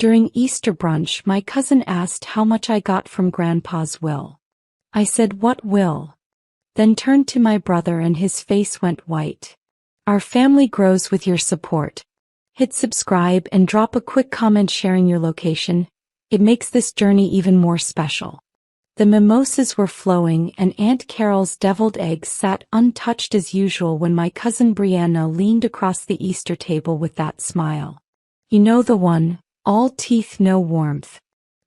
During Easter brunch, my cousin asked how much I got from Grandpa's will. I said, "What will?" Then turned to my brother and his face went white. Our family grows with your support. Hit subscribe and drop a quick comment sharing your location. It makes this journey even more special. The mimosas were flowing and Aunt Carol's deviled eggs sat untouched as usual when my cousin Brianna leaned across the Easter table with that smile. You know the one, all teeth no warmth.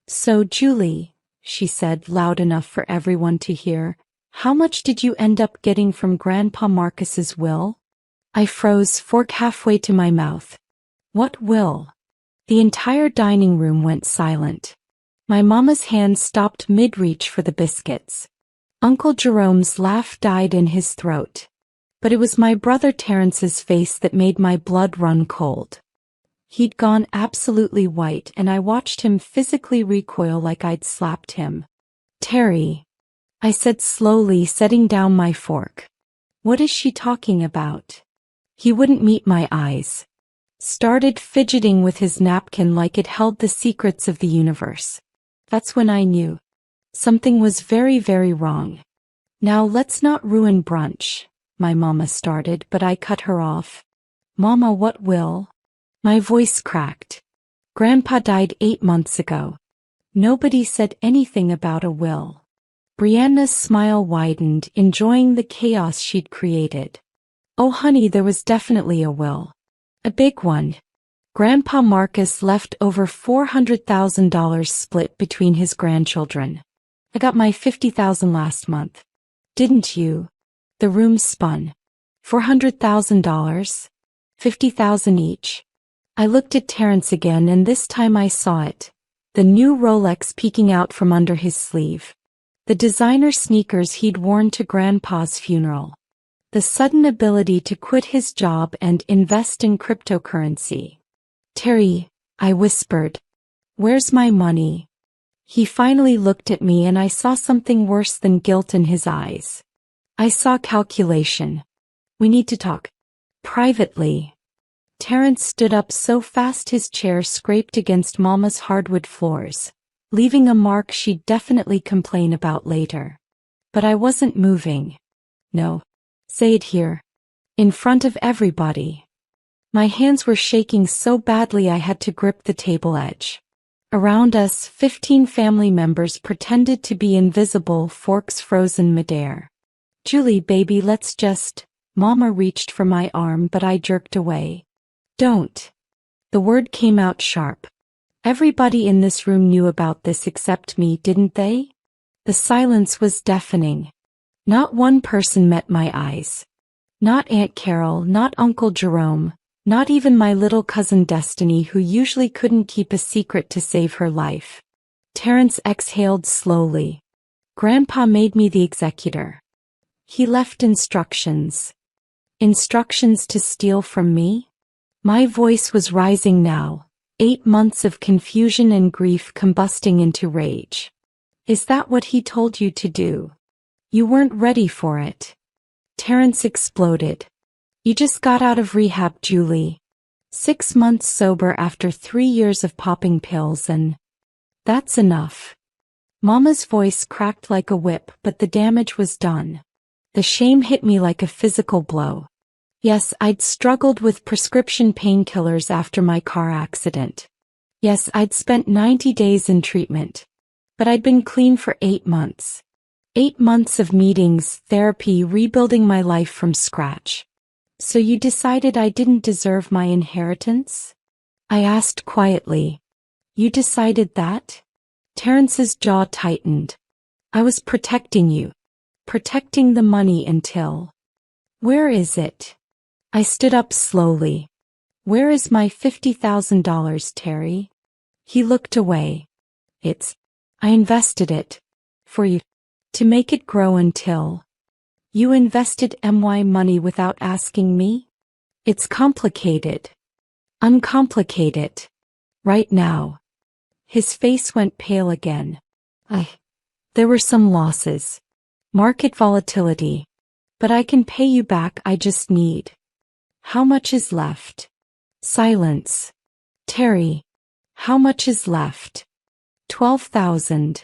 So Julie, she said loud enough for everyone to hear, how much did you end up getting from Grandpa Marcus's will? I froze, fork halfway to my mouth. What will? The entire dining room went silent. My mama's hand stopped mid-reach for the biscuits. Uncle Jerome's laugh died in his throat. But it was my brother Terrence's face that made my blood run cold. He'd gone absolutely white and I watched him physically recoil like I'd slapped him. Terry, I said slowly, setting down my fork. What is she talking about? He wouldn't meet my eyes. Started fidgeting with his napkin like it held the secrets of the universe. That's when I knew. Something was very, very wrong. Now let's not ruin brunch, my mama started, but I cut her off. Mama, what will? My voice cracked. Grandpa died 8 months ago. Nobody said anything about a will. Brianna's smile widened, enjoying the chaos she'd created. Oh honey, there was definitely a will. A big one. Grandpa Marcus left over $400,000 split between his grandchildren. I got my $50,000 last month. Didn't you? The room spun. $400,000? $50,000 each. I looked at Terrence again and this time I saw it. The new Rolex peeking out from under his sleeve. The designer sneakers he'd worn to Grandpa's funeral. The sudden ability to quit his job and invest in cryptocurrency. Terry, I whispered. Where's my money? He finally looked at me and I saw something worse than guilt in his eyes. I saw calculation. We need to talk. Privately. Terrence stood up so fast his chair scraped against Mama's hardwood floors, leaving a mark she'd definitely complain about later. But I wasn't moving. No. Say it here. In front of everybody. My hands were shaking so badly I had to grip the table edge. Around us, 15 family members pretended to be invisible, forks frozen midair. Julie, baby, let's just... Mama reached for my arm but I jerked away. Don't. The word came out sharp. Everybody in this room knew about this except me, didn't they? The silence was deafening. Not one person met my eyes. Not Aunt Carol, not Uncle Jerome, not even my little cousin Destiny, who usually couldn't keep a secret to save her life. Terrence exhaled slowly. Grandpa made me the executor. He left instructions. Instructions to steal from me? My voice was rising now, 8 months of confusion and grief combusting into rage. Is that what he told you to do? You weren't ready for it. Terrence exploded. You just got out of rehab, Julie. 6 months sober after 3 years of popping pills and... That's enough. Mama's voice cracked like a whip, but the damage was done. The shame hit me like a physical blow. Yes, I'd struggled with prescription painkillers after my car accident. Yes, I'd spent 90 days in treatment. But I'd been clean for 8 months. 8 months of meetings, therapy, rebuilding my life from scratch. So you decided I didn't deserve my inheritance? I asked quietly. You decided that? Terrence's jaw tightened. I was protecting you. Protecting the money until... Where is it? I stood up slowly. Where is my $50,000, Terry? He looked away. I invested it. For you. To make it grow until... You invested my money without asking me? It's complicated. Uncomplicate it. Right now. His face went pale again. There were some losses. Market volatility. But I can pay you back, I just need... How much is left? Silence. Terry. How much is left? 12,000.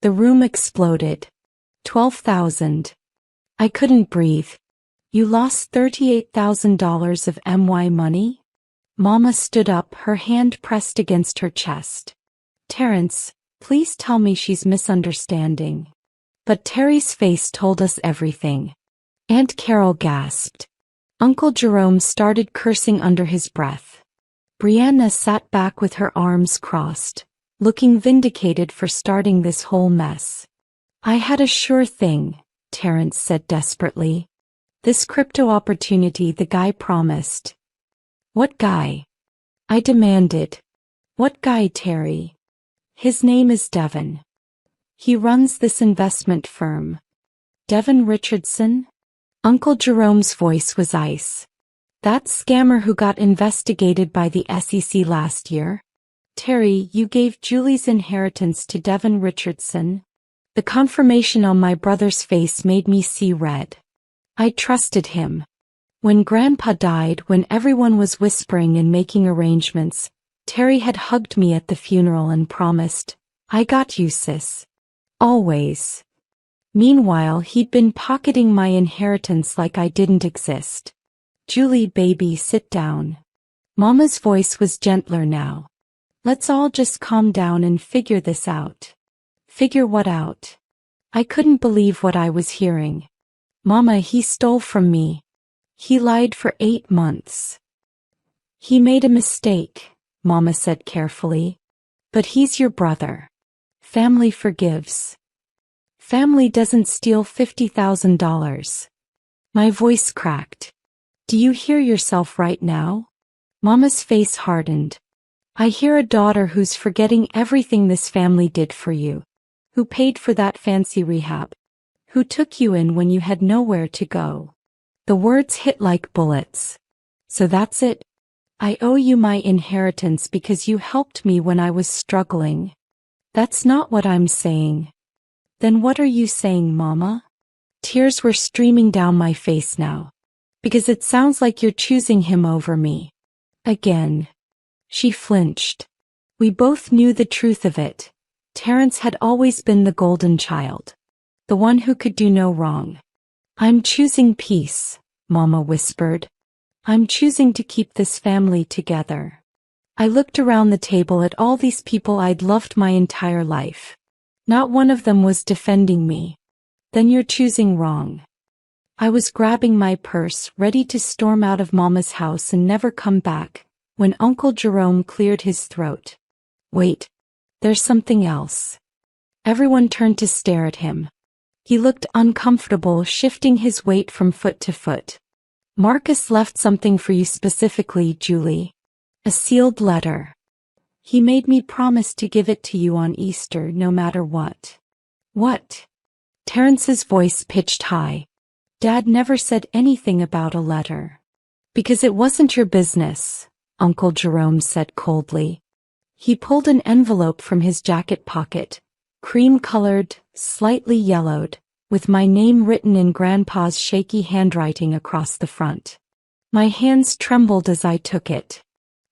The room exploded. 12,000. I couldn't breathe. You lost $38,000 of my money? Mama stood up, her hand pressed against her chest. Terrence, please tell me she's misunderstanding. But Terry's face told us everything. Aunt Carol gasped. Uncle Jerome started cursing under his breath. Brianna sat back with her arms crossed, looking vindicated for starting this whole mess. I had a sure thing, Terrence said desperately. This crypto opportunity the guy promised. What guy? I demanded. What guy, Terry? His name is Devin. He runs this investment firm. Devin Richardson? Uncle Jerome's voice was ice. That scammer who got investigated by the SEC last year? Terry, you gave Julie's inheritance to Devin Richardson. The confirmation on my brother's face made me see red. I trusted him. When Grandpa died, when everyone was whispering and making arrangements, Terry had hugged me at the funeral and promised, I got you, sis. Always. Meanwhile, he'd been pocketing my inheritance like I didn't exist. Julie, baby, sit down. Mama's voice was gentler now. Let's all just calm down and figure this out. Figure what out? I couldn't believe what I was hearing. Mama, he stole from me. He lied for 8 months. He made a mistake, Mama said carefully. But he's your brother. Family forgives. Family doesn't steal $50,000. My voice cracked. Do you hear yourself right now? Mama's face hardened. I hear a daughter who's forgetting everything this family did for you. Who paid for that fancy rehab. Who took you in when you had nowhere to go. The words hit like bullets. So that's it? I owe you my inheritance because you helped me when I was struggling. That's not what I'm saying. Then what are you saying, Mama? Tears were streaming down my face now. Because it sounds like you're choosing him over me. Again. She flinched. We both knew the truth of it. Terrence had always been the golden child. The one who could do no wrong. I'm choosing peace, Mama whispered. I'm choosing to keep this family together. I looked around the table at all these people I'd loved my entire life. Not one of them was defending me. Then you're choosing wrong. I was grabbing my purse, ready to storm out of Mama's house and never come back, when Uncle Jerome cleared his throat. Wait, there's something else. Everyone turned to stare at him. He looked uncomfortable, shifting his weight from foot to foot. Marcus left something for you specifically, Julie. A sealed letter. He made me promise to give it to you on Easter no matter what. What? Terrence's voice pitched high. Dad never said anything about a letter. Because it wasn't your business, Uncle Jerome said coldly. He pulled an envelope from his jacket pocket, cream-colored, slightly yellowed, with my name written in Grandpa's shaky handwriting across the front. My hands trembled as I took it.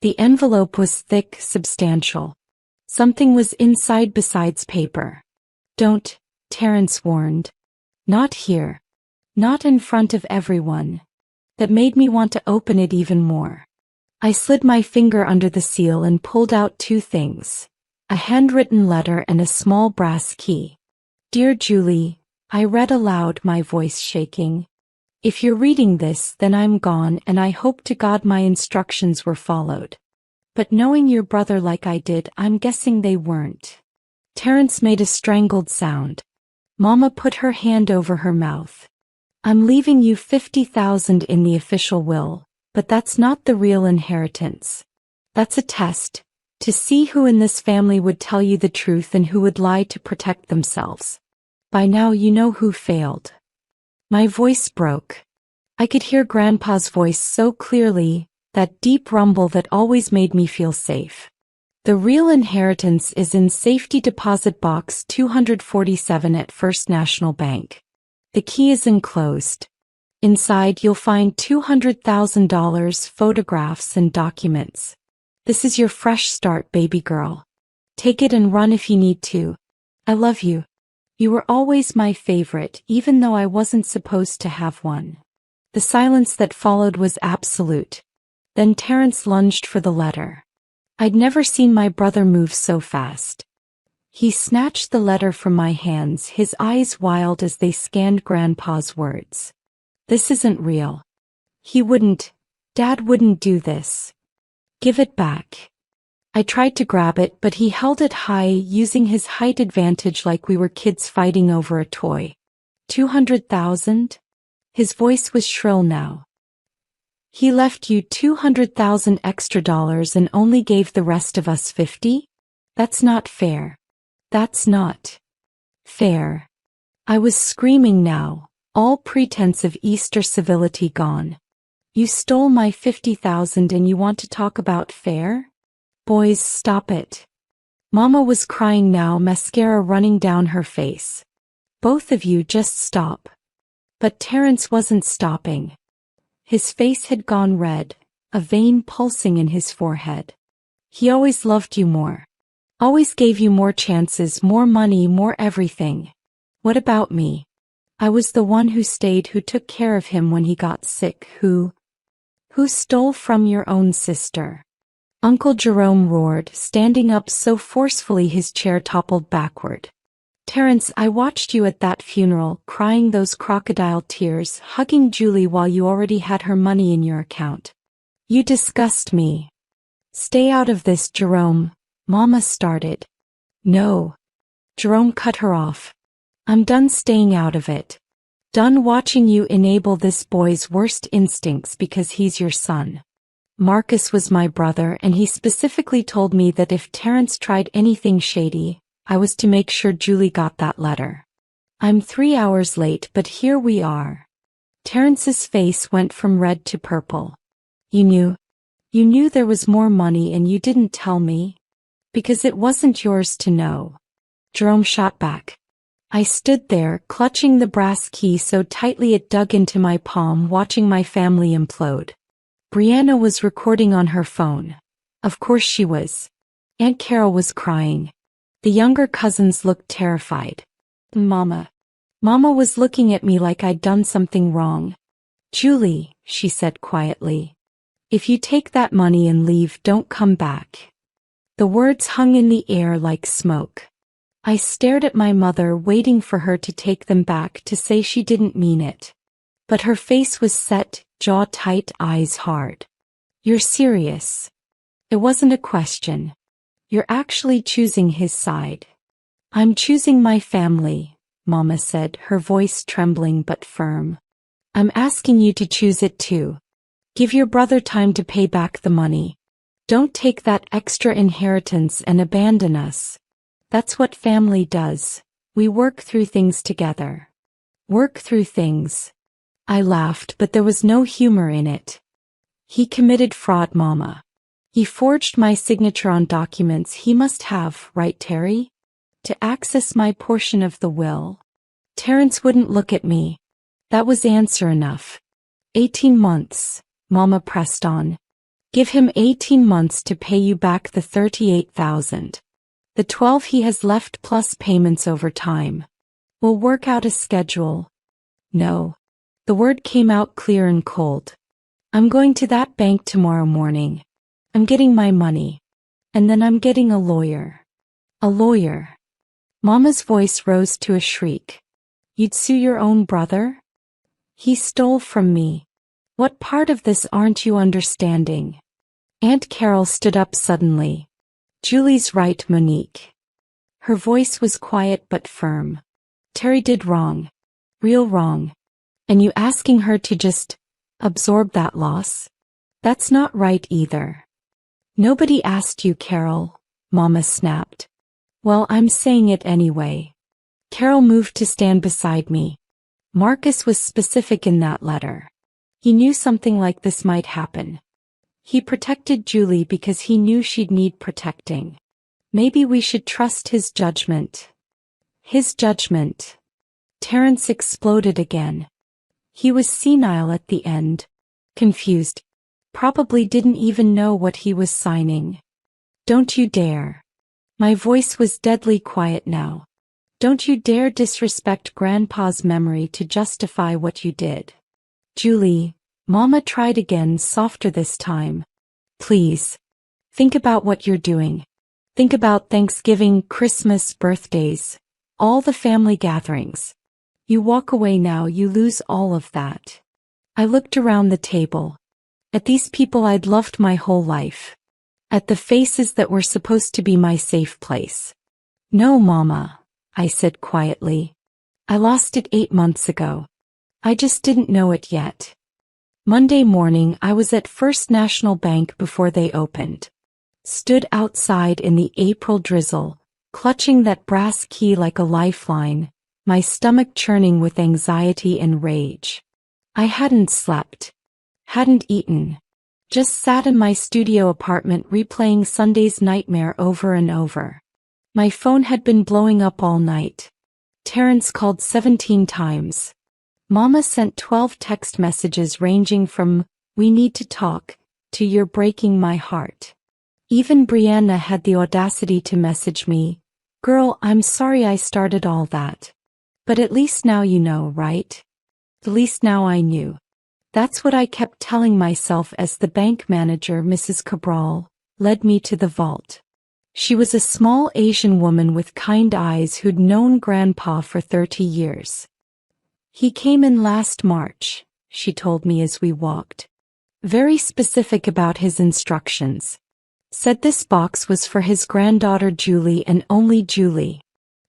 The envelope was thick, substantial. Something was inside besides paper. Don't, Terrence warned. Not here. Not in front of everyone. That made me want to open it even more. I slid my finger under the seal and pulled out 2 things. A handwritten letter and a small brass key. Dear Julie, I read aloud, my voice shaking. If you're reading this, then I'm gone, and I hope to God my instructions were followed. But knowing your brother like I did, I'm guessing they weren't. Terrence made a strangled sound. Mama put her hand over her mouth. I'm leaving you $50,000 in the official will, but that's not the real inheritance. That's a test, to see who in this family would tell you the truth and who would lie to protect themselves. By now you know who failed. My voice broke. I could hear Grandpa's voice so clearly, that deep rumble that always made me feel safe. The real inheritance is in Safety Deposit Box 247 at First National Bank. The key is enclosed. Inside you'll find $200,000, photographs and documents. This is your fresh start, baby girl. Take it and run if you need to. I love you. You were always my favorite, even though I wasn't supposed to have one." The silence that followed was absolute. Then Terence lunged for the letter. I'd never seen my brother move so fast. He snatched the letter from my hands, his eyes wild as they scanned Grandpa's words. "This isn't real. Dad wouldn't do this. Give it back." I tried to grab it, but he held it high, using his height advantage like we were kids fighting over a toy. 200,000? His voice was shrill now. "He left you 200,000 extra dollars and only gave the rest of us 50? That's not fair. That's not fair." I was screaming now, all pretense of Easter civility gone. "You stole my 50,000 and you want to talk about fair? Boys, stop it." Mama was crying now, mascara running down her face. "Both of you just stop." But Terence wasn't stopping. His face had gone red, a vein pulsing in his forehead. "He always loved you more. Always gave you more chances, more money, more everything. What about me? I was the one who stayed, who took care of him when he got sick, who stole from your own sister." Uncle Jerome roared, standing up so forcefully his chair toppled backward. "Terence, I watched you at that funeral, crying those crocodile tears, hugging Julie while you already had her money in your account. You disgust me." "Stay out of this, Jerome," Mama started. "No." Jerome cut her off. "I'm done staying out of it. Done watching you enable this boy's worst instincts because he's your son. Marcus was my brother, and he specifically told me that if Terence tried anything shady, I was to make sure Julie got that letter. I'm 3 hours late, but here we are." Terence's face went from red to purple. You knew there was more money and you didn't tell me? Because it wasn't yours to know." Jerome shot back. I stood there, clutching the brass key so tightly it dug into my palm, watching my family implode. Brianna was recording on her phone. Of course she was. Aunt Carol was crying. The younger cousins looked terrified. Mama was looking at me like I'd done something wrong. "Julie," she said quietly, "if you take that money and leave, don't come back." The words hung in the air like smoke. I stared at my mother, waiting for her to take them back, to say she didn't mean it. But her face was set, jaw tight, eyes hard. "You're serious? It wasn't a question. You're actually choosing his side." "I'm choosing my family," Mama said, her voice trembling but firm. "I'm asking you to choose it too. Give your brother time to pay back the money. Don't take that extra inheritance and abandon us. That's what family does. We work through things together." "Work through things?" I laughed, but there was no humor in it. "He committed fraud, Mama. He forged my signature on documents he must have, right, Terry? To access my portion of the will." Terence wouldn't look at me. That was answer enough. 18 months, Mama pressed on. "Give him 18 months to pay you back the 38,000. The 12 he has left plus payments over time. We'll work out a schedule." "No." The word came out clear and cold. "I'm going to that bank tomorrow morning. I'm getting my money. And then I'm getting a lawyer." "A lawyer?" Mama's voice rose to a shriek. "You'd sue your own brother? He stole from me. What part of this aren't you understanding?" Aunt Carol stood up suddenly. "Julie's right, Monique." Her voice was quiet but firm. "Terry did wrong. Real wrong. And you asking her to just absorb that loss? That's not right either." "Nobody asked you, Carol," Mama snapped. "Well, I'm saying it anyway." Carol moved to stand beside me. Marcus was specific in that letter. He knew something like this might happen. He protected Julie because he knew she'd need protecting. Maybe we should trust his judgment. His judgment. Terence exploded again. He was senile at the end. Confused. Probably didn't even know what he was signing. Don't you dare. My voice was deadly quiet now. Don't you dare disrespect Grandpa's memory to justify what you did. Julie, Mama tried again, softer this time. Please. Think about what you're doing. Think about Thanksgiving, Christmas, birthdays, all the family gatherings. You walk away now, you lose all of that. I looked around the table. At these people I'd loved my whole life. At the faces that were supposed to be my safe place. No, Mama, I said quietly. I lost it 8 months ago. I just didn't know it yet. Monday morning I was at First National Bank before they opened. Stood outside in the April drizzle, clutching that brass key like a lifeline, my stomach churning with anxiety and rage. I hadn't slept. Hadn't eaten. Just sat in my studio apartment replaying Sunday's nightmare over and over. My phone had been blowing up all night. Terrence called 17 times. Mama sent 12 text messages ranging from, "We need to talk," to "You're breaking my heart." Even Brianna had the audacity to message me, "Girl, I'm sorry I started all that. But at least now you know, right?" At least now I knew. That's what I kept telling myself as the bank manager, Mrs. Cabral, led me to the vault. She was a small Asian woman with kind eyes who'd known Grandpa for 30 years. "He came in last March," she told me as we walked. Very specific about his instructions. Said this box was for his granddaughter Julie and only Julie.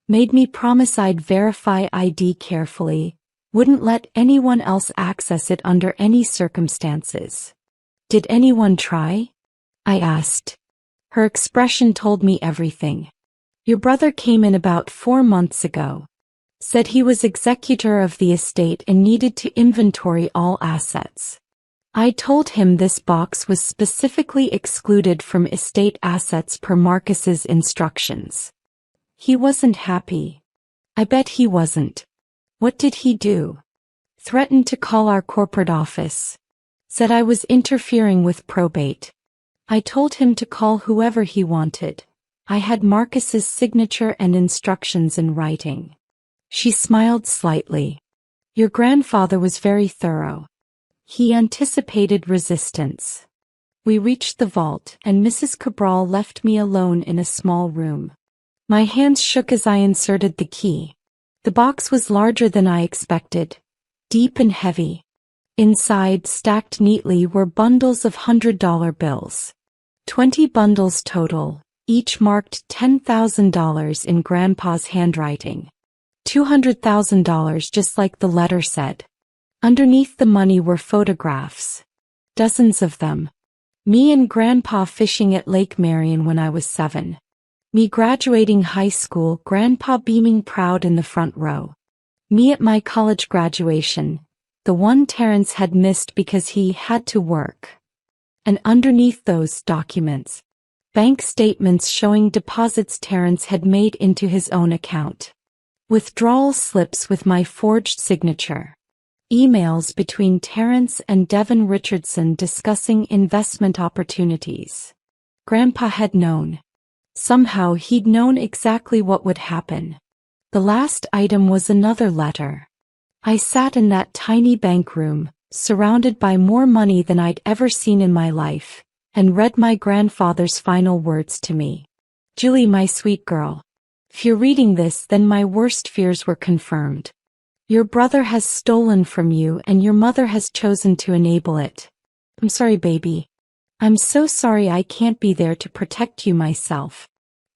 Made me promise I'd verify ID carefully, wouldn't let anyone else access it under any circumstances. "Did anyone try?" I asked. Her expression told me everything. "Your brother came in about 4 months ago. Said he was executor of the estate and needed to inventory all assets. I told him this box was specifically excluded from estate assets per Marcus's instructions. He wasn't happy. I bet he wasn't. What did he do? Threatened to call our corporate office. Said I was interfering with probate. I told him to call whoever he wanted. I had Marcus's signature and instructions in writing." She smiled slightly. "Your grandfather was very thorough. He anticipated resistance." We reached the vault, and Mrs. Cabral left me alone in a small room. My hands shook as I inserted the key. The box was larger than I expected, deep and heavy. Inside, stacked neatly, were bundles of $100 bills. 20 bundles total, each marked $10,000 in Grandpa's handwriting. $200,000 just like the letter said. Underneath the money were photographs. Dozens of them. Me and Grandpa fishing at Lake Marion when I was 7. Me graduating high school, Grandpa beaming proud in the front row. Me at my college graduation, the one Terrence had missed because he had to work. And underneath those documents, bank statements showing deposits Terrence had made into his own account. Withdrawal slips with my forged signature. Emails between Terrence and Devin Richardson discussing investment opportunities. Grandpa had known. Somehow he'd known exactly what would happen. The last item was another letter. I sat in that tiny bank room, surrounded by more money than I'd ever seen in my life, and read my grandfather's final words to me. "Julie, my sweet girl. If you're reading this, then my worst fears were confirmed. Your brother has stolen from you and your mother has chosen to enable it. I'm sorry, baby. I'm so sorry I can't be there to protect you myself.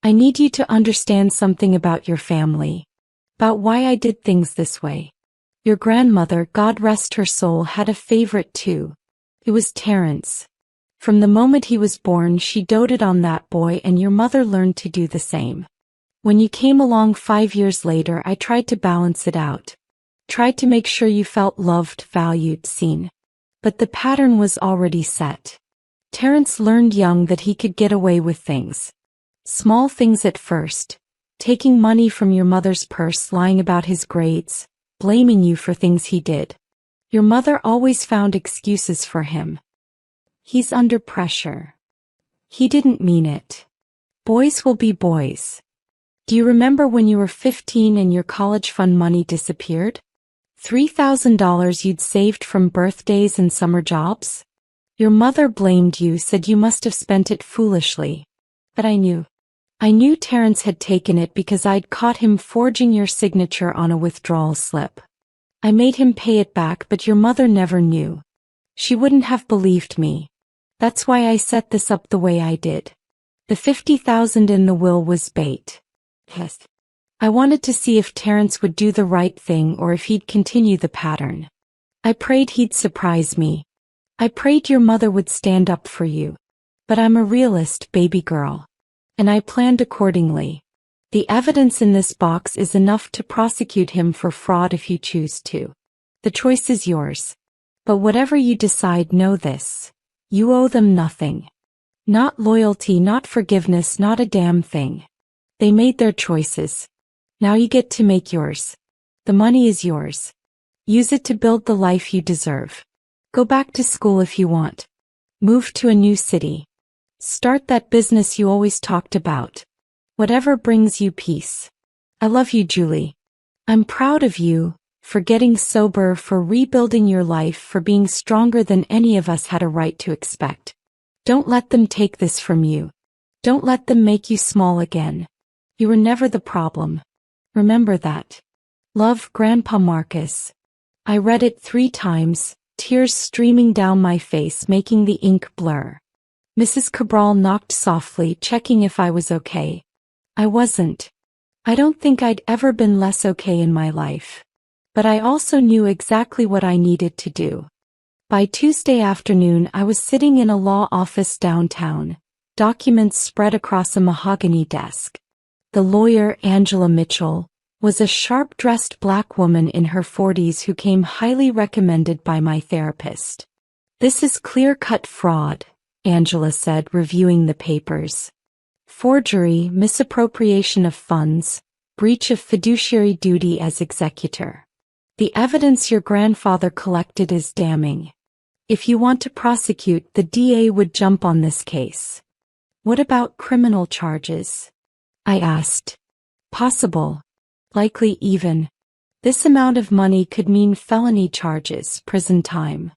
I need you to understand something about your family. About why I did things this way. Your grandmother, God rest her soul, had a favorite too. It was Terrence. From the moment he was born, she doted on that boy, and your mother learned to do the same. When you came along 5 years later, I tried to balance it out. Tried to make sure you felt loved, valued, seen. But the pattern was already set. Terrence learned young that he could get away with things. Small things at first. Taking money from your mother's purse, lying about his grades, blaming you for things he did. Your mother always found excuses for him. He's under pressure. He didn't mean it. Boys will be boys. Do you remember when you were 15 and your college fund money disappeared? $3,000 you'd saved from birthdays and summer jobs? Your mother blamed you, said you must have spent it foolishly. But I knew. I knew Terrence had taken it because I'd caught him forging your signature on a withdrawal slip. I made him pay it back, but your mother never knew. She wouldn't have believed me. That's why I set this up the way I did. The $50,000 in the will was bait. Yes. I wanted to see if Terrence would do the right thing or if he'd continue the pattern. I prayed he'd surprise me. I prayed your mother would stand up for you. But I'm a realist, baby girl. And I planned accordingly. The evidence in this box is enough to prosecute him for fraud if you choose to. The choice is yours. But whatever you decide, know this. You owe them nothing. Not loyalty, not forgiveness, not a damn thing. They made their choices. Now you get to make yours. The money is yours. Use it to build the life you deserve. Go back to school if you want. Move to a new city. Start that business you always talked about. Whatever brings you peace. I love you, Julie. I'm proud of you, for getting sober, for rebuilding your life, for being stronger than any of us had a right to expect. Don't let them take this from you. Don't let them make you small again. You were never the problem. Remember that. Love, Grandpa Marcus. I read it 3 times, tears streaming down my face, making the ink blur. Mrs. Cabral knocked softly, checking if I was okay. I wasn't. I don't think I'd ever been less okay in my life. But I also knew exactly what I needed to do. By Tuesday afternoon, I was sitting in a law office downtown, documents spread across a mahogany desk. The lawyer, Angela Mitchell, was a sharp-dressed black woman in her 40s who came highly recommended by my therapist. This is clear-cut fraud, Angela said, reviewing the papers. Forgery, misappropriation of funds, breach of fiduciary duty as executor. The evidence your grandfather collected is damning. If you want to prosecute, the DA would jump on this case. What about criminal charges? I asked. Possible. Likely even. This amount of money could mean felony charges, prison time.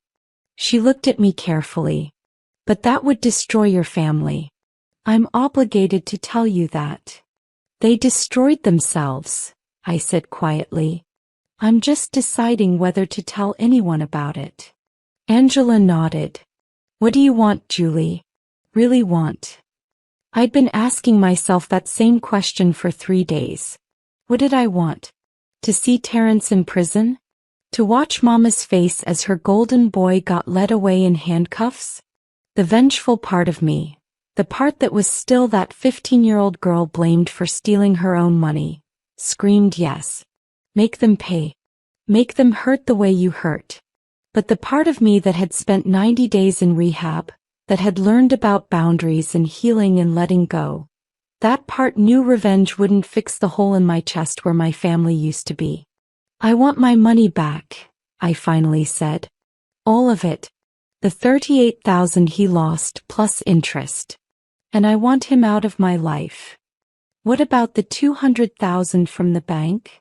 She looked at me carefully. But that would destroy your family. I'm obligated to tell you that. They destroyed themselves, I said quietly. I'm just deciding whether to tell anyone about it. Angela nodded. What do you want, Julie? Really want? I'd been asking myself that same question for 3 days. What did I want? To see Terrence in prison? To watch Mama's face as her golden boy got led away in handcuffs? The vengeful part of me, the part that was still that 15-year-old girl blamed for stealing her own money, screamed yes. Make them pay. Make them hurt the way you hurt. But the part of me that had spent 90 days in rehab, that had learned about boundaries and healing and letting go, that part knew revenge wouldn't fix the hole in my chest where my family used to be. I want my money back, I finally said. All of it. The $38,000 he lost plus interest. And I want him out of my life. What about the $200,000 from the bank?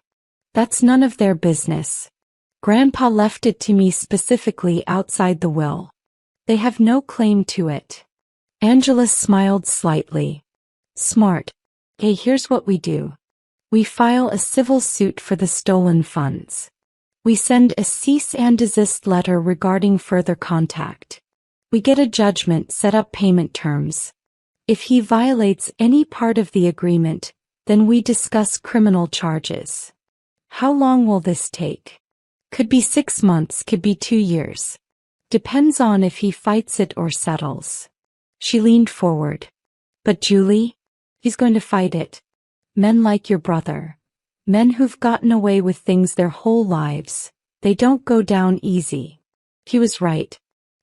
That's none of their business. Grandpa left it to me specifically outside the will. They have no claim to it. Angela smiled slightly. Smart. Hey, here's what we do. We file a civil suit for the stolen funds. We send a cease and desist letter regarding further contact. We get a judgment, set up payment terms. If he violates any part of the agreement, then we discuss criminal charges. How long will this take? Could be 6 months, could be 2 years. Depends on if he fights it or settles. She leaned forward. But Julie? He's going to fight it. Men like your brother. Men who've gotten away with things their whole lives. They don't go down easy. He was right.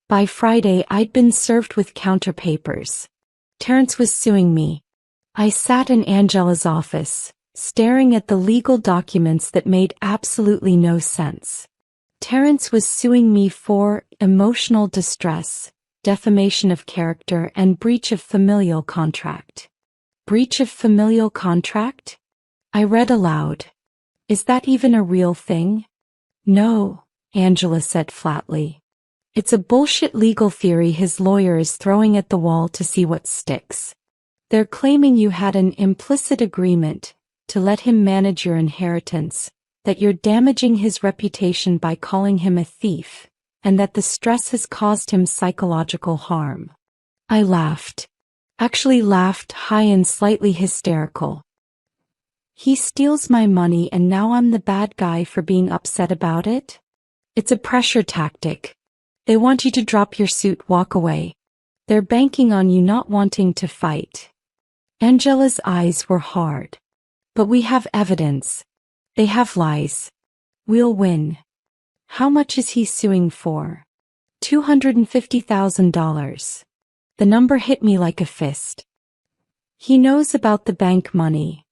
By Friday I'd been served with counter papers. Terrence was suing me. I sat in Angela's office, staring at the legal documents that made absolutely no sense. Terrence was suing me for emotional distress, defamation of character, and breach of familial contract. Breach of familial contract? I read aloud. Is that even a real thing? No, Angela said flatly. It's a bullshit legal theory his lawyer is throwing at the wall to see what sticks. They're claiming you had an implicit agreement to let him manage your inheritance, that you're damaging his reputation by calling him a thief, and that the stress has caused him psychological harm. I laughed. Actually laughed high and slightly hysterical. He steals my money and now I'm the bad guy for being upset about it? It's a pressure tactic. They want you to drop your suit, walk away. They're banking on you not wanting to fight. Angela's eyes were hard. But we have evidence. They have lies. We'll win. How much is he suing for? $250,000. The number hit me like a fist. He knows about the bank money.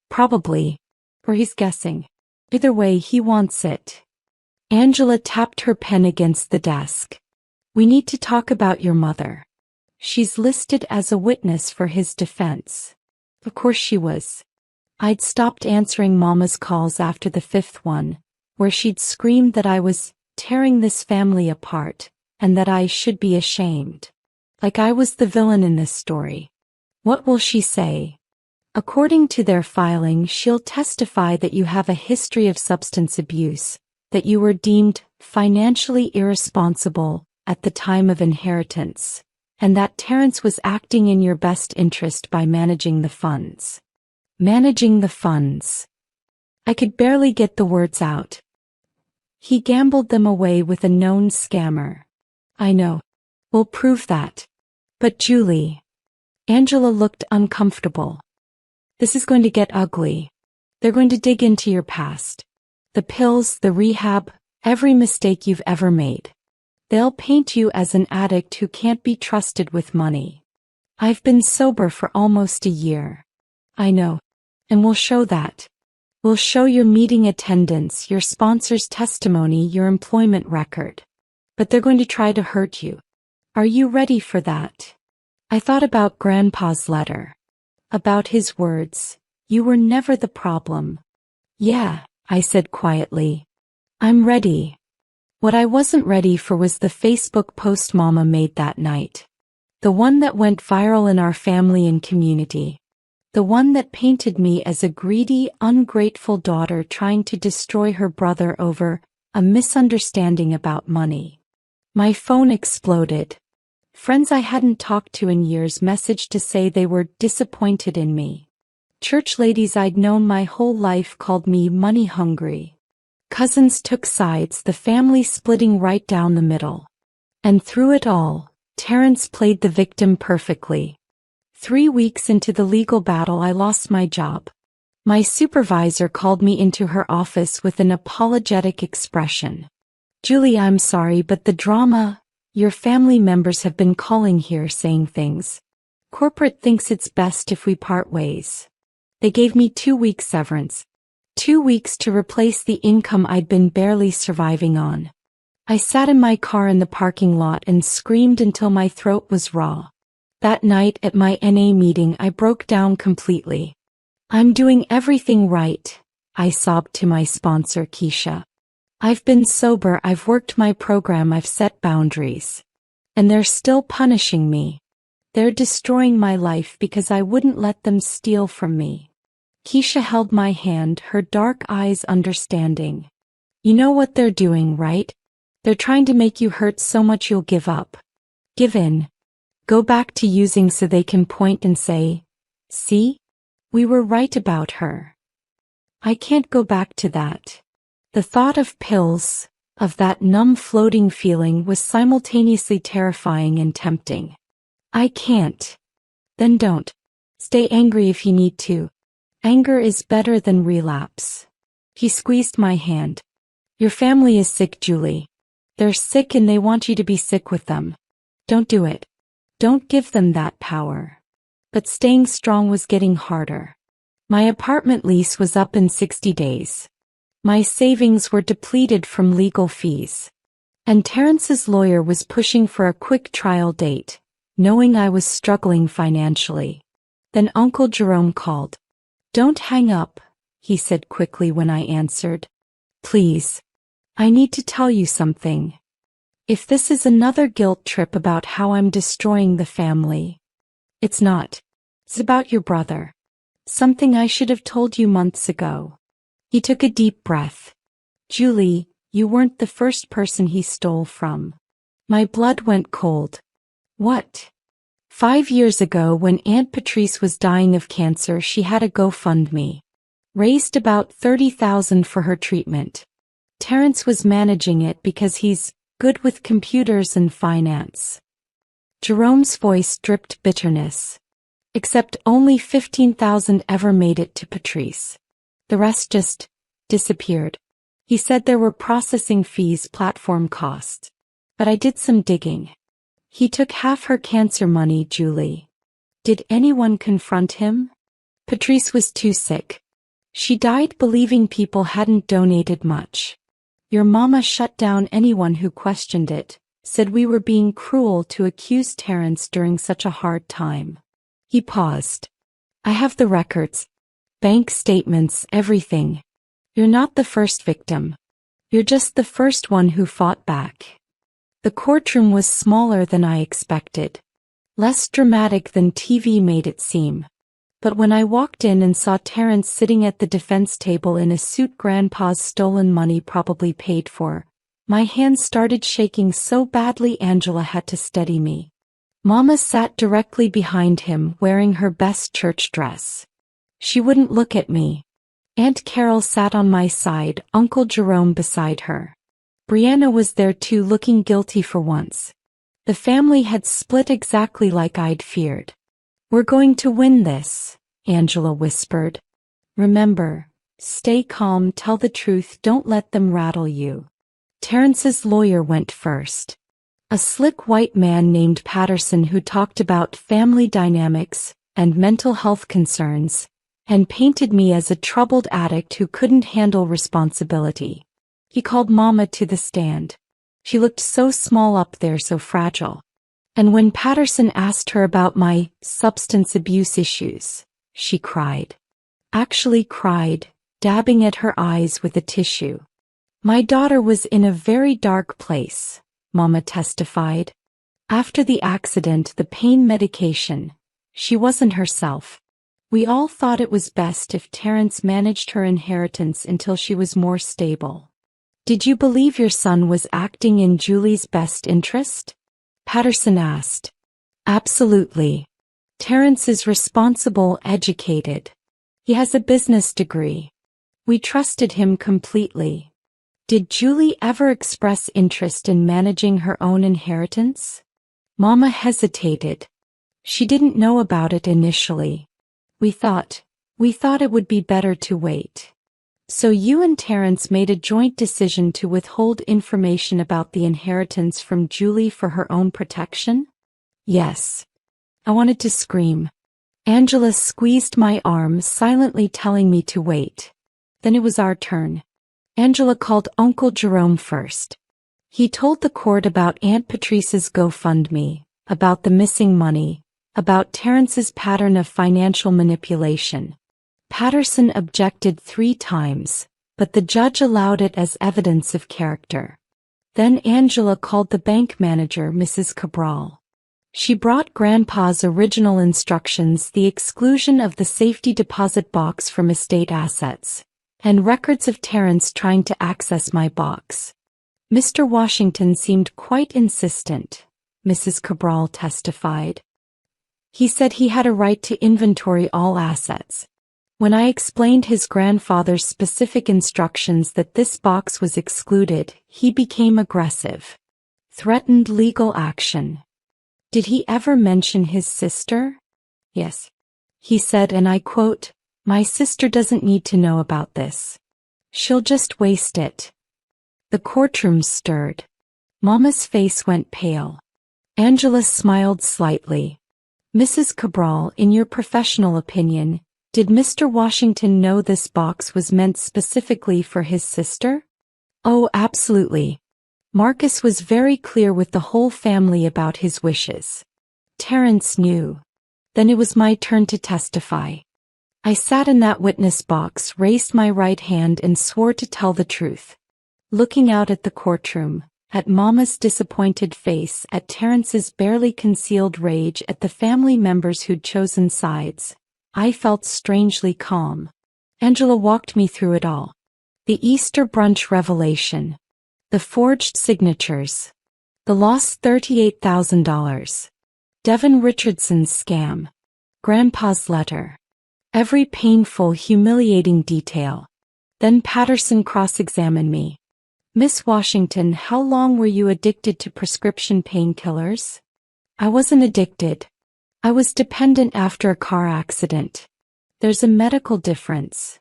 Probably. Or he's guessing. Either way, he wants it. Angela tapped her pen against the desk. We need to talk about your mother. She's listed as a witness for his defense. Of course she was. I'd stopped answering Mama's calls after the fifth one, where she'd screamed that I was tearing this family apart, and that I should be ashamed. Like I was the villain in this story. What will she say? According to their filing, she'll testify that you have a history of substance abuse, that you were deemed financially irresponsible at the time of inheritance, and that Terrence was acting in your best interest by managing the funds. Managing the funds. I could barely get the words out. He gambled them away with a known scammer. I know. We'll prove that. But Julie. Angela looked uncomfortable. This is going to get ugly. They're going to dig into your past. The pills, the rehab, every mistake you've ever made. They'll paint you as an addict who can't be trusted with money. I've been sober for almost a year. I know. And we'll show that. We'll show your meeting attendance, your sponsor's testimony, your employment record. But they're going to try to hurt you. Are you ready for that? I thought about Grandpa's letter. About his words. You were never the problem. Yeah, I said quietly. I'm ready. What I wasn't ready for was the Facebook post Mama made that night. The one that went viral in our family and community. The one that painted me as a greedy, ungrateful daughter trying to destroy her brother over a misunderstanding about money. My phone exploded. Friends I hadn't talked to in years messaged to say they were disappointed in me. Church ladies I'd known my whole life called me money hungry. Cousins took sides, the family splitting right down the middle. And through it all, Terrence played the victim perfectly. 3 weeks into the legal battle, I lost my job. My supervisor called me into her office with an apologetic expression. Julie, I'm sorry, but the drama, your family members have been calling here saying things. Corporate thinks it's best if we part ways. They gave me 2 weeks severance. 2 weeks to replace the income I'd been barely surviving on. I sat in my car in the parking lot and screamed until my throat was raw. That night at my NA meeting I broke down completely. I'm doing everything right, I sobbed to my sponsor Keisha. I've been sober, I've worked my program, I've set boundaries. And they're still punishing me. They're destroying my life because I wouldn't let them steal from me. Keisha held my hand, her dark eyes understanding. You know what they're doing, right? They're trying to make you hurt so much you'll give up. Give in. Go back to using so they can point and say, see? We were right about her. I can't go back to that. The thought of pills, of that numb floating feeling was simultaneously terrifying and tempting. I can't. Then don't. Stay angry if you need to. Anger is better than relapse. He squeezed my hand. Your family is sick, Julie. They're sick and they want you to be sick with them. Don't do it. Don't give them that power. But staying strong was getting harder. My apartment lease was up in 60 days. My savings were depleted from legal fees. And Terrence's lawyer was pushing for a quick trial date, knowing I was struggling financially. Then Uncle Jerome called. "Don't hang up," he said quickly when I answered. "Please. I need to tell you something. If this is another guilt trip about how I'm destroying the family. It's not. It's about your brother. Something I should have told you months ago." He took a deep breath. "Julie, you weren't the first person he stole from." My blood went cold. "What?" 5 years ago, when Aunt Patrice was dying of cancer, she had a GoFundMe. Raised about $30,000 for her treatment. Terrence was managing it because he's good with computers and finance. Jerome's voice dripped bitterness. "Except only 15,000 ever made it to Patrice. The rest just disappeared." He said there were processing fees, platform costs. But I did some digging. He took half her cancer money, Julie. Did anyone confront him? Patrice was too sick. She died believing people hadn't donated much. Your mama shut down anyone who questioned it, said we were being cruel to accuse Terrence during such a hard time. He paused. "I have the records. Bank statements, everything. You're not the first victim. You're just the first one who fought back." The courtroom was smaller than I expected. Less dramatic than TV made it seem. But when I walked in and saw Terrence sitting at the defense table in a suit Grandpa's stolen money probably paid for, my hands started shaking so badly Angela had to steady me. Mama sat directly behind him wearing her best church dress. She wouldn't look at me. Aunt Carol sat on my side, Uncle Jerome beside her. Brianna was there too, looking guilty for once. The family had split exactly like I'd feared. "We're going to win this," Angela whispered. "Remember, stay calm, tell the truth, don't let them rattle you." Terrence's lawyer went first. A slick white man named Patterson who talked about family dynamics and mental health concerns, and painted me as a troubled addict who couldn't handle responsibility. He called Mama to the stand. She looked so small up there, so fragile. And when Patterson asked her about my substance abuse issues, she cried. Actually cried, dabbing at her eyes with a tissue. "My daughter was in a very dark place," Mama testified. "After the accident, the pain medication, she wasn't herself. We all thought it was best if Terrence managed her inheritance until she was more stable." "Did you believe your son was acting in Julie's best interest?" Patterson asked. "Absolutely. Terrence is responsible, educated. He has a business degree. We trusted him completely." "Did Julie ever express interest in managing her own inheritance?" Mama hesitated. "She didn't know about it initially. We thought it would be better to wait." "So you and Terrence made a joint decision to withhold information about the inheritance from Julie for her own protection?" "Yes." I wanted to scream. Angela squeezed my arm, silently telling me to wait. Then it was our turn. Angela called Uncle Jerome first. He told the court about Aunt Patrice's GoFundMe, about the missing money, about Terrence's pattern of financial manipulation. Patterson objected 3 times, but the judge allowed it as evidence of character. Then Angela called the bank manager, Mrs. Cabral. She brought Grandpa's original instructions, the exclusion of the safety deposit box from estate assets, and records of Terrence trying to access my box. Mr. Washington seemed quite insistent, Mrs. Cabral testified. He said he had a right to inventory all assets. When I explained his grandfather's specific instructions that this box was excluded, he became aggressive. Threatened legal action. "Did he ever mention his sister?" "Yes," he said, and I quote, "My sister doesn't need to know about this. She'll just waste it." The courtroom stirred. Mama's face went pale. Angela smiled slightly. "Mrs. Cabral, in your professional opinion, did Mr. Washington know this box was meant specifically for his sister?" "Oh, absolutely. Marcus was very clear with the whole family about his wishes. Terrence knew. Then it was my turn to testify. I sat in that witness box, raised my right hand and swore to tell the truth. Looking out at the courtroom, at Mama's disappointed face, at Terrence's barely concealed rage, at the family members who'd chosen sides, I felt strangely calm. Angela walked me through it all. The Easter brunch revelation. The forged signatures. The lost $38,000. Devin Richardson's scam. Grandpa's letter. Every painful, humiliating detail. Then Patterson cross-examined me. Miss Washington, how long were you addicted to prescription painkillers? I wasn't addicted. I was dependent after a car accident. There's a medical difference.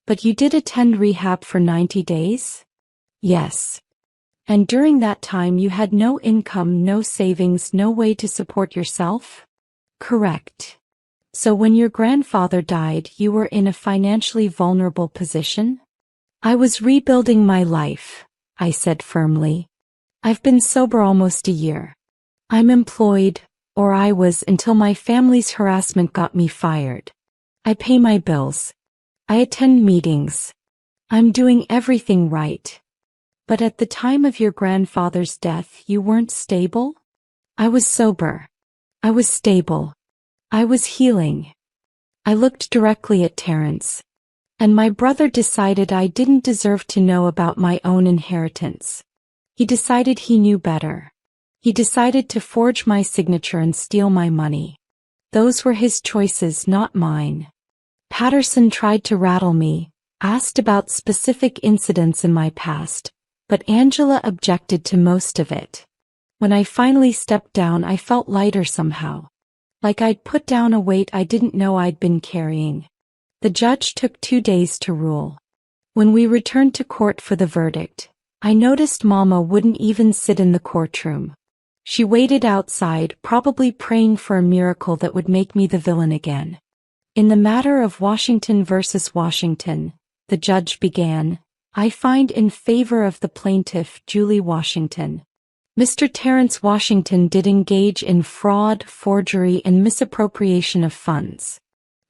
But you did attend rehab for 90 days? Yes. And during that time you had no income, no savings, no way to support yourself? Correct. So when your grandfather died, you were in a financially vulnerable position? I was rebuilding my life, I said firmly. I've been sober almost a year. I'm employed, or I was until my family's harassment got me fired. I pay my bills. I attend meetings. I'm doing everything right. But at the time of your grandfather's death, you weren't stable? I was sober. I was stable. I was healing. I looked directly at Terrence. And my brother decided I didn't deserve to know about my own inheritance. He decided he knew better. He decided to forge my signature and steal my money. Those were his choices, not mine. Patterson tried to rattle me, asked about specific incidents in my past, but Angela objected to most of it. When I finally stepped down, I felt lighter somehow. Like I'd put down a weight I didn't know I'd been carrying. The judge took 2 days to rule. When we returned to court for the verdict, I noticed Mama wouldn't even sit in the courtroom. She waited outside, probably praying for a miracle that would make me the villain again. In the matter of Washington versus Washington, the judge began, I find in favor of the plaintiff, Julie Washington. Mr. Terrence Washington did engage in fraud, forgery, and misappropriation of funds.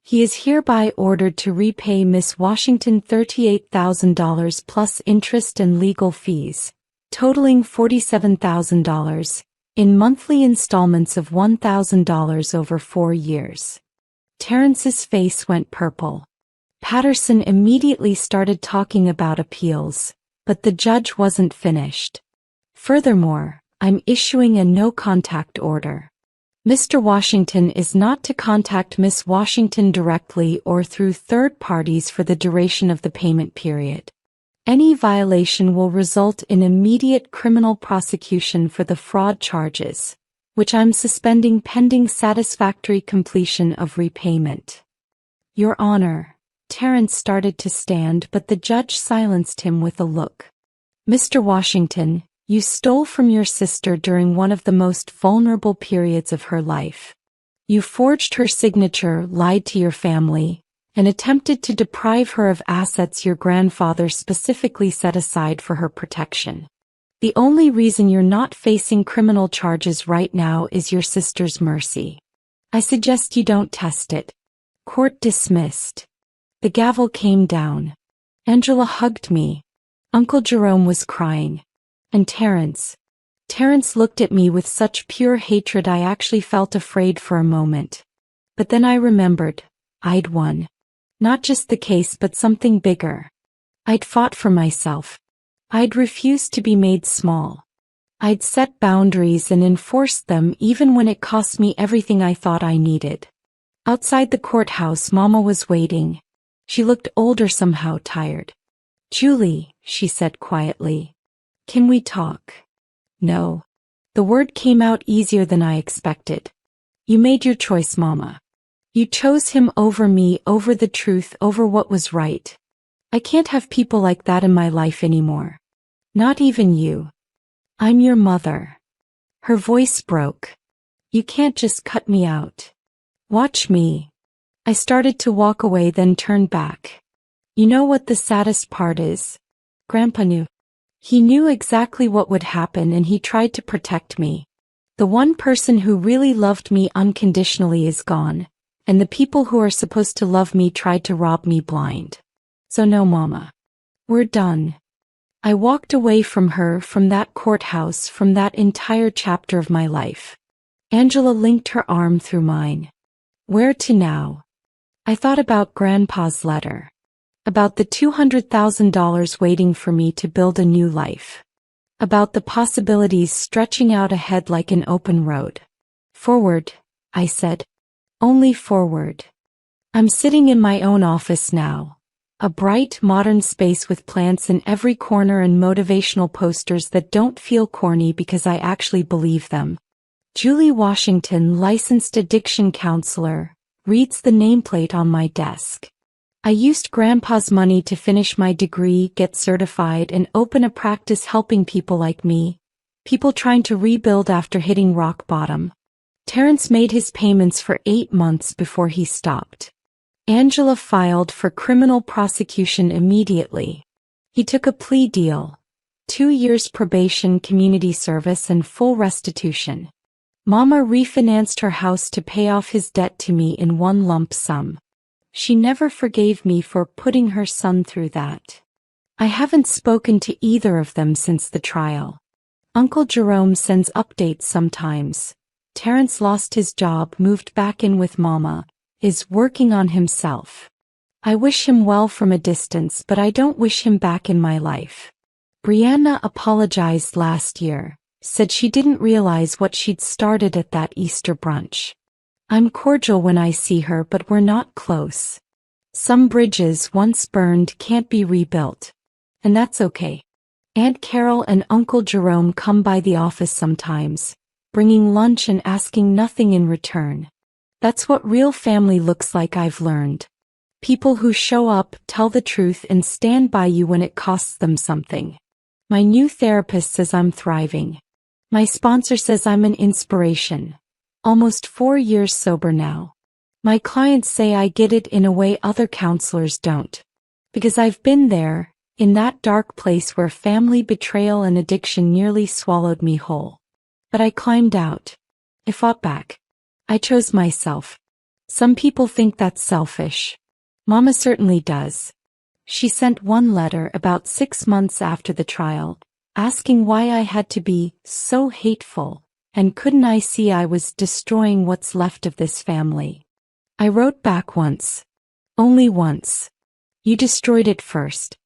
He is hereby ordered to repay Miss Washington $38,000 plus interest and legal fees, totaling $47,000, in monthly installments of $1,000 over 4 years. Terrence's face went purple. Patterson immediately started talking about appeals, but the judge wasn't finished. Furthermore, I'm issuing a no-contact order. Mr. Washington is not to contact Miss Washington directly or through third parties for the duration of the payment period. Any violation will result in immediate criminal prosecution for the fraud charges, which I'm suspending pending satisfactory completion of repayment. Your Honor, Terrence started to stand, but the judge silenced him with a look. Mr. Washington, you stole from your sister during one of the most vulnerable periods of her life. You forged her signature, lied to your family, and attempted to deprive her of assets your grandfather specifically set aside for her protection. The only reason you're not facing criminal charges right now is your sister's mercy. I suggest you don't test it. Court dismissed. The gavel came down. Angela hugged me. Uncle Jerome was crying. And Terrence looked at me with such pure hatred I actually felt afraid for a moment. But then I remembered, I'd won. Not just the case but something bigger. I'd fought for myself. I'd refused to be made small. I'd set boundaries and enforced them even when it cost me everything I thought I needed. Outside the courthouse, Mama was waiting. She looked older, somehow tired. Julie, she said quietly. Can we talk? No. The word came out easier than I expected. You made your choice, Mama. You chose him over me, over the truth, over what was right. I can't have people like that in my life anymore. Not even you. I'm your mother. Her voice broke. You can't just cut me out. Watch me. I started to walk away, then turned back. You know what the saddest part is? Grandpa knew. He knew exactly what would happen and he tried to protect me. The one person who really loved me unconditionally is gone, and the people who are supposed to love me tried to rob me blind. So no, Mama. We're done. I walked away from her, from that courthouse, from that entire chapter of my life. Angela linked her arm through mine. Where to now? I thought about Grandpa's letter. About the $200,000 waiting for me to build a new life. About the possibilities stretching out ahead like an open road. Forward, I said. Only forward. I'm sitting in my own office now. A bright, modern space with plants in every corner and motivational posters that don't feel corny because I actually believe them. Julie Washington, licensed addiction counselor, reads the nameplate on my desk. I used Grandpa's money to finish my degree, get certified, and open a practice helping people like me, people trying to rebuild after hitting rock bottom. Terrence made his payments for 8 months before he stopped. Angela filed for criminal prosecution immediately. He took a plea deal. 2 years probation, community service, and full restitution. Mama refinanced her house to pay off his debt to me in one lump sum. She never forgave me for putting her son through that. I haven't spoken to either of them since the trial. Uncle Jerome sends updates sometimes. Terrence lost his job, moved back in with Mama, is working on himself. I wish him well from a distance, but I don't wish him back in my life. Brianna apologized last year, said she didn't realize what she'd started at that Easter brunch. I'm cordial when I see her, but we're not close. Some bridges once burned can't be rebuilt. And that's okay. Aunt Carol and Uncle Jerome come by the office sometimes, bringing lunch and asking nothing in return. That's what real family looks like, I've learned. People who show up, tell the truth, and stand by you when it costs them something. My new therapist says I'm thriving. My sponsor says I'm an inspiration. Almost 4 years sober now. My clients say I get it in a way other counselors don't. Because I've been there, in that dark place where family betrayal and addiction nearly swallowed me whole. But I climbed out. I fought back. I chose myself. Some people think that's selfish. Mama certainly does. She sent one letter about 6 months after the trial, asking why I had to be so hateful, and couldn't I see I was destroying what's left of this family. I wrote back once. Only once. You destroyed it first.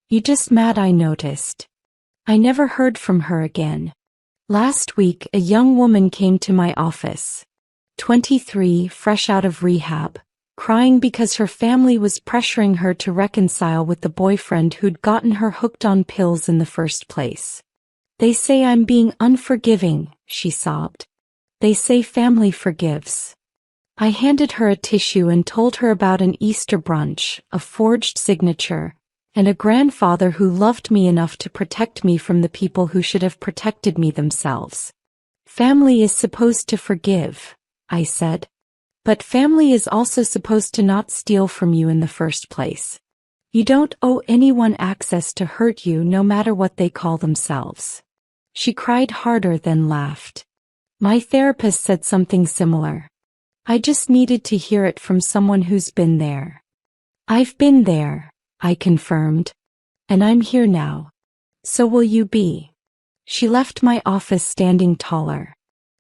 You just mad I noticed. I never heard from her again. Last week a young woman came to my office. 23, fresh out of rehab, crying because her family was pressuring her to reconcile with the boyfriend who'd gotten her hooked on pills in the first place. They say I'm being unforgiving, she sobbed. They say family forgives. I handed her a tissue and told her about an Easter brunch, a forged signature, and a grandfather who loved me enough to protect me from the people who should have protected me themselves. Family is supposed to forgive, I said. But family is also supposed to not steal from you in the first place. You don't owe anyone access to hurt you, no matter what they call themselves. She cried harder, then laughed. My therapist said something similar. I just needed to hear it from someone who's been there. I've been there, I confirmed. And I'm here now. So will you be? She left my office standing taller.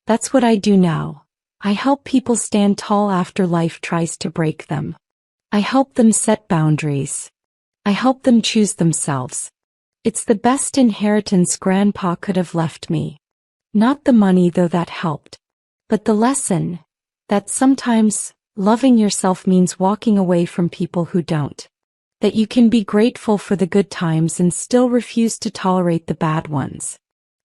That's what I do now. I help people stand tall after life tries to break them. I help them set boundaries. I help them choose themselves. It's the best inheritance Grandpa could have left me. Not the money, though that helped. But the lesson, that sometimes loving yourself means walking away from people who don't. That you can be grateful for the good times and still refuse to tolerate the bad ones.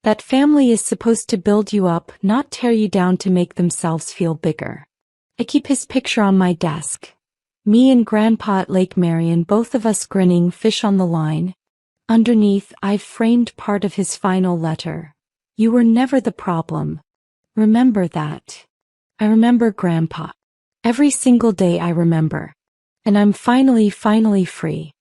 That family is supposed to build you up, not tear you down to make themselves feel bigger. I keep his picture on my desk. Me and Grandpa at Lake Marion, both of us grinning, fish on the line. Underneath, I've framed part of his final letter. You were never the problem. Remember that. I remember Grandpa. Every single day I remember. And I'm finally free.